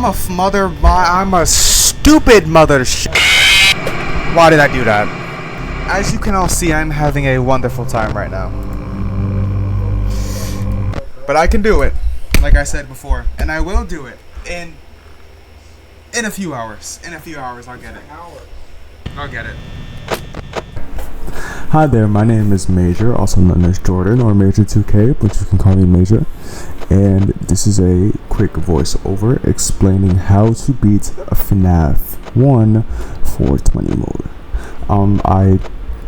I'm a stupid mother Why did I do that? As you can all see, I'm having a wonderful time right now. But I can do it, like I said before, and I will do it in a few hours. In a few hours, I'll get it. I'll get it. Hi there, my name is Major, also known as Jordan or Major2K, but you can call me Major. And this is a quick voiceover explaining how to beat a Fnaf 1 420 mode. I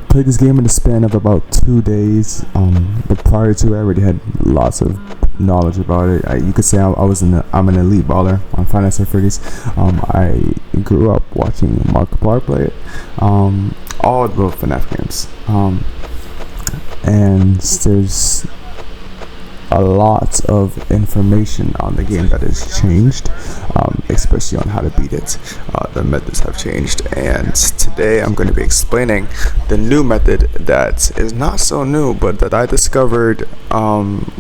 played this game in the span of about 2 days, but prior to it, I already had lots of knowledge about it. You could say I'm an elite baller on Finance and Freddy's. I grew up watching Markiplier play it, all the FNAF games, and there's a lot of information on the game that has changed, especially on how to beat it. The methods have changed, and today I'm going to be explaining the new method that is not so new, but that I discovered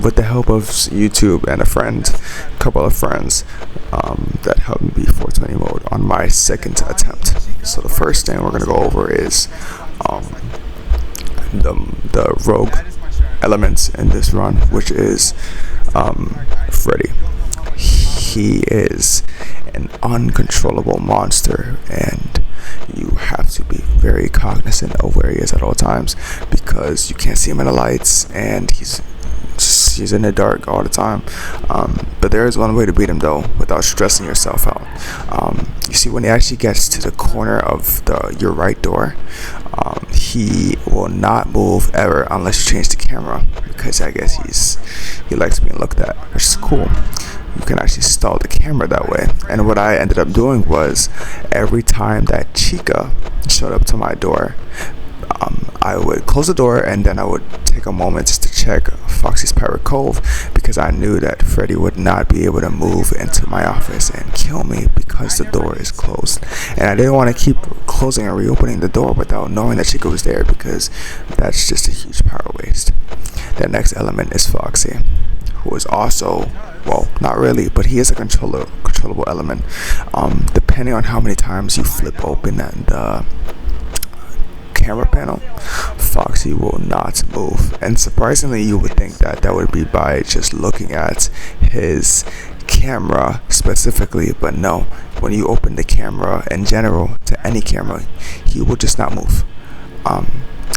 with the help of YouTube and a couple of friends that helped me beat 420 mode on my second attempt. So the first thing we're going to go over is the rogue elements in this run, which is Freddy. He is an uncontrollable monster, and you have to be very cognizant of where he is at all times, because you can't see him in the lights, and he's in the dark all the time. But there is one way to beat him though, without stressing yourself out. You see, when he actually gets to the corner of your right door, he will not move ever unless you change the camera, because I guess he likes being looked at, which is cool. You can actually stall the camera that way. And what I ended up doing was, every time that Chica showed up to my door, I would close the door, and then I would take a moment just to check Foxy's Pirate Cove, because I knew that Freddy would not be able to move into my office and kill me because the door is closed. And I didn't want to keep closing and reopening the door without knowing that Chica was there, because that's just a huge power waste. The next element is Foxy, who is also, well, not really, but he is a controllable element. Depending on how many times you flip open the camera panel, Foxy will not move. And surprisingly, you would think that would be by just looking at his camera specifically, but no. When you open the camera in general to any camera, he will just not move,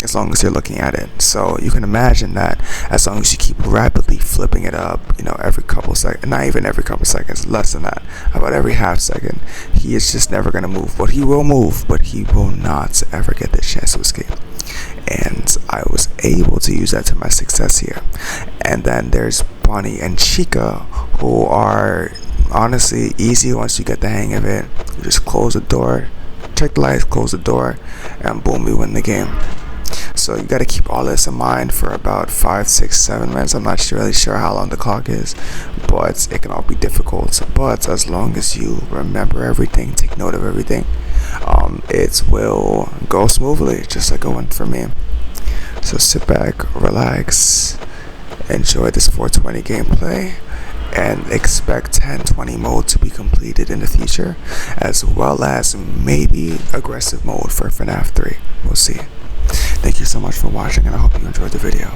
as long as you're looking at it. So you can imagine that as long as you keep rapidly flipping it up, every couple seconds, not even every couple seconds, less than that, about every half second, he is just never going to move. But he will move, but he will not ever get the chance to escape. And I was able to use that to my success here. And then there's Bonnie and Chica, who are honestly easy once you get the hang of it. You just close the door, check the lights, close the door, and boom, you win the game. So you got to keep all this in mind for about 5, 6, 7 minutes. I'm not really sure how long the clock is, but it can all be difficult. But as long as you remember everything, take note of everything, it will go smoothly, just like it went for me. So sit back, relax, enjoy this 420 gameplay, and expect 1020 mode to be completed in the future, as well as maybe aggressive mode for FNAF 3. We'll see. Thank you so much for watching, and I hope you enjoyed the video.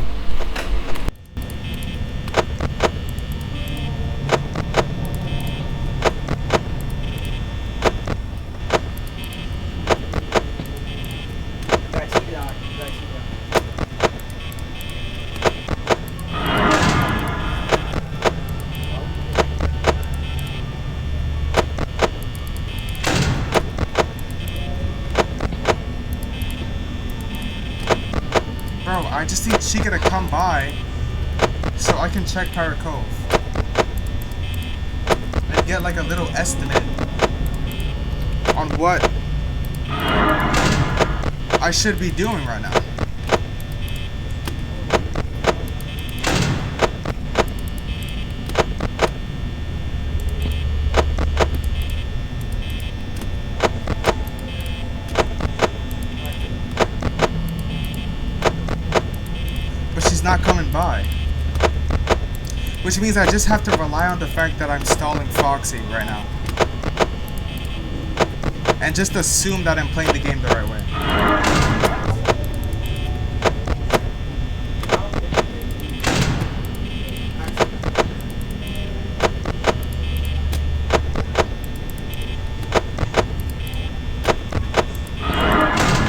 Bro, I just need Chica to come by so I can check Pirate Cove and get like a little estimate on what I should be doing right now. Not coming by, which means I just have to rely on the fact that I'm stalling Foxy right now. and just assume that I'm playing the game the right way.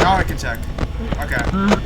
Now I can check. Okay.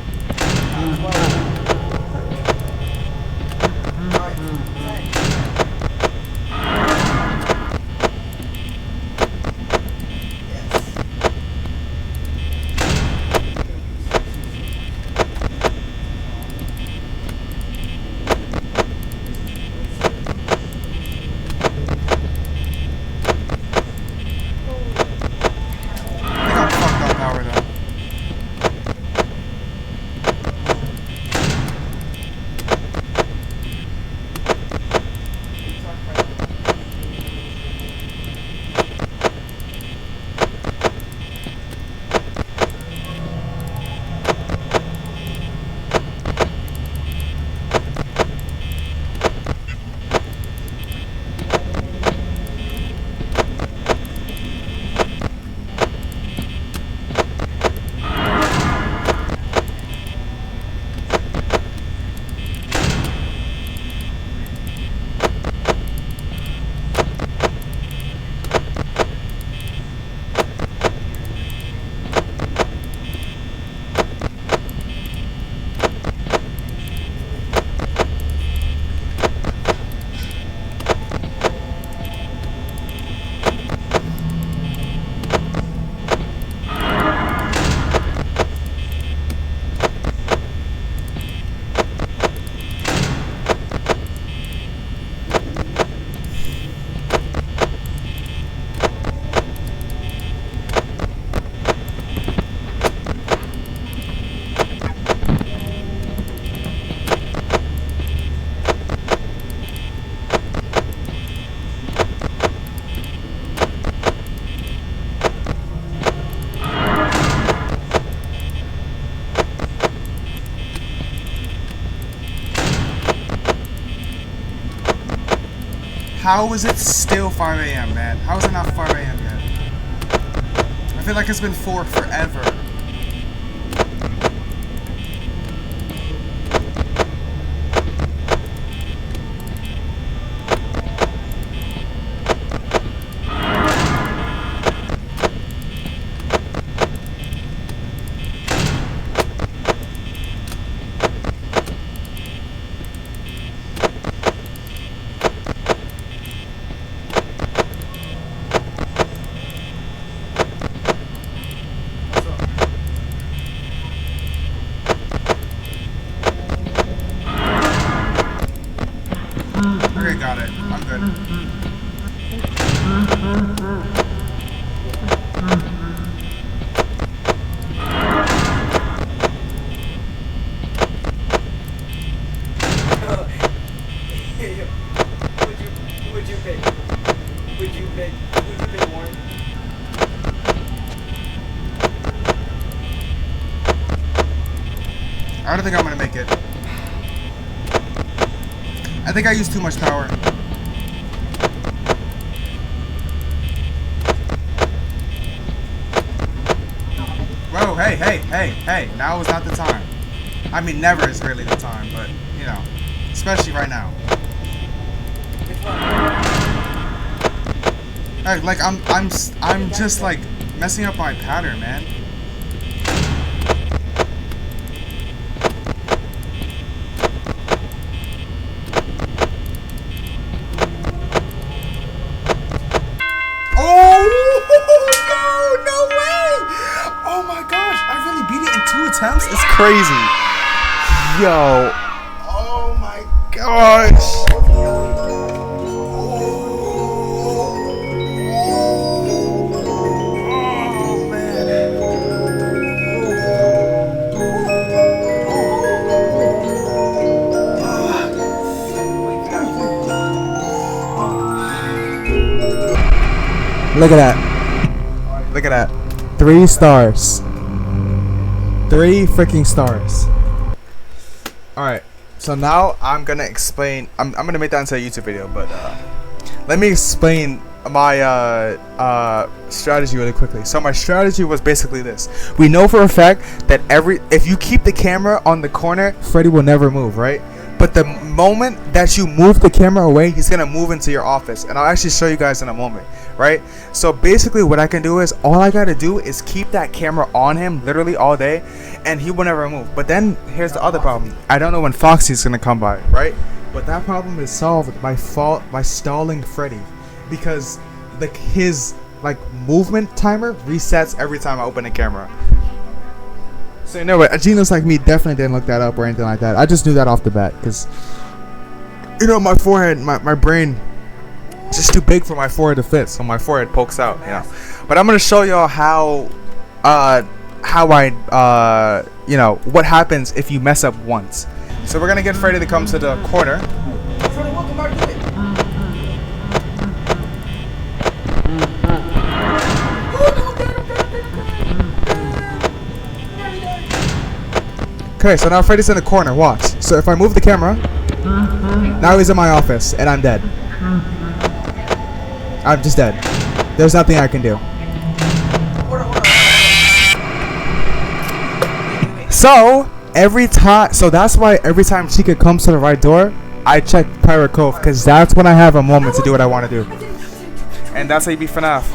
How is it still 5 a.m., man? How is it not 5 a.m. yet? I feel like it's been 4 forever. Okay, got it. I'm good. Would you pick? Would you pick Warren? I don't think I'm gonna make it. I think I used too much power. Whoa, hey, now is not the time. I mean, never is really the time, but, you know, especially right now. Like, I'm just, like, messing up my pattern, man. Attempts? It's crazy. Yo. Oh my gosh. Oh man. Look at that. Look at that. 3 stars. 3 freaking stars. Alright, so now I'm gonna explain. I'm gonna make that into a YouTube video, but let me explain strategy really quickly. So my strategy was basically this. We know for a fact that if you keep the camera on the corner, Freddy will never move, right? But the moment that you move the camera away, he's gonna move into your office, and I'll actually show you guys in a moment, right? So basically what I can do is, all I gotta do is keep that camera on him literally all day, and he will never move. But then here's the other problem. I don't know when Foxy's gonna come by, right? But that problem is solved by stalling Freddy, because his movement timer resets every time I open the camera. So you know what, a genius like me definitely didn't look that up or anything like that. I just knew that off the bat, because my forehead, my brain, it's just too big for my forehead to fit, so my forehead pokes out, But I'm gonna show y'all how I what happens if you mess up once. So we're gonna get Freddy to come to the corner. Freddy, welcome back to it. Okay, so now Freddy's in the corner, watch. So if I move the camera, now he's in my office, and I'm dead. I'm just dead. There's nothing I can do. So, that's why every time Chica comes to the right door, I check Pirate Cove, because that's when I have a moment to do what I want to do. And that's how you beat FNAF.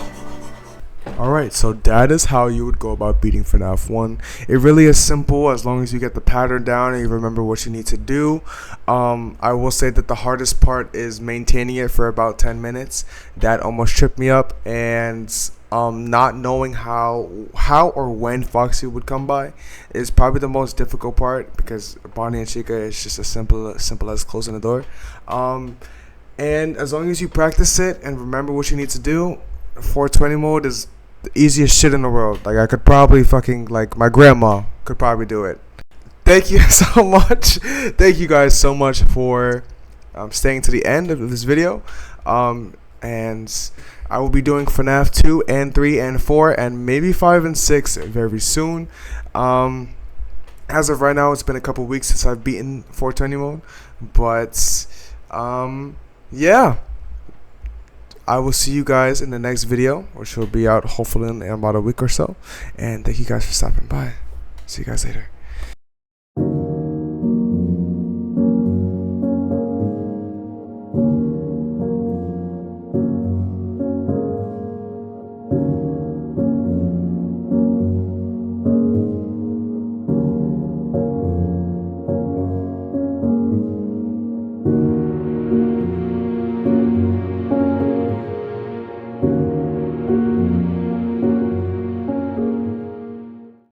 Alright, so that is how you would go about beating FNAF 1. It really is simple as long as you get the pattern down and you remember what you need to do. I will say that the hardest part is maintaining it for about 10 minutes. That almost tripped me up, and not knowing how or when Foxy would come by is probably the most difficult part, because Bonnie and Chica is just as simple as closing the door. And as long as you practice it and remember what you need to do, 420 mode is the easiest shit in the world. I could probably my grandma could probably do it. Thank you so much. Thank you guys so much for staying to the end of this video. And I will be doing FNAF 2 and 3 and 4 and maybe 5 and 6 very soon. As of right now, it's been a couple weeks since I've beaten 420 mode, but yeah. I will see you guys in the next video, which will be out hopefully in about a week or so. And thank you guys for stopping by. See you guys later.